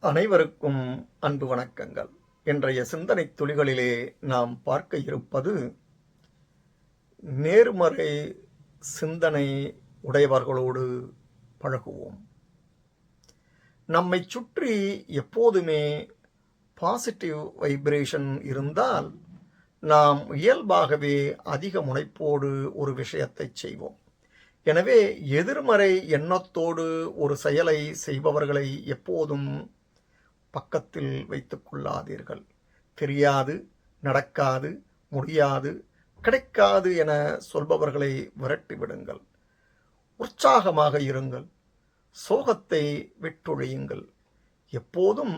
அனைவருக்கும் அன்பு வணக்கங்கள். இன்றைய சிந்தனை துளிகளிலே நாம் பார்க்க இருப்பது நேர்மறை சிந்தனை உடையவர்களோடு பழகுவோம். நம்மை சுற்றி எப்போதுமே பாசிட்டிவ் வைப்ரேஷன் இருந்தால் நாம் இயல்பாகவே அதிக முனைப்போடு ஒரு விஷயத்தை செய்வோம். எனவே எதிர்மறை எண்ணத்தோடு ஒரு செயலை செய்பவர்களை எப்போதும் பக்கத்தில் வைத்துக் கொள்ளாதீர்கள். தெரியாது, நடக்காது, முடியாது, கிடைக்காது என சொல்பவர்களை விரட்டிவிடுங்கள். உற்சாகமாக இருங்கள். சோகத்தை விட்டொழியுங்கள். எப்போதும்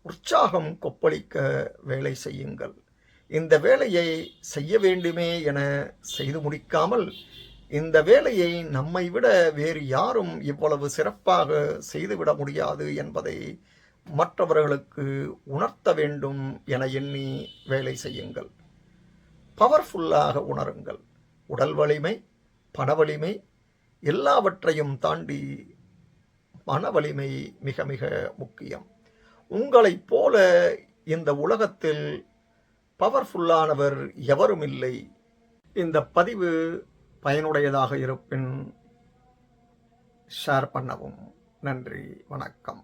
உற்சாகம் கொப்பளிக்க வேலை செய்யுங்கள். இந்த வேலையை செய்ய வேண்டுமே என செய்து முடிக்காமல், இந்த வேலையை நம்மை விட வேறு யாரும் இவ்வளவு சிறப்பாக செய்துவிட முடியாது என்பதை மற்றவர்களுக்கு உணர்த்த வேண்டும் என எண்ணி வேலை செய்யுங்கள். பவர்ஃபுல்லாக உணருங்கள். உடல் வலிமை, பண வலிமை எல்லாவற்றையும் தாண்டி மன வலிமை மிக மிக முக்கியம். உங்களைப் போல இந்த உலகத்தில் பவர்ஃபுல்லானவர் எவரும் இல்லை. இந்த பதிவு பயனுடையதாக இருப்பின் ஷேர் பண்ணவும். நன்றி, வணக்கம்.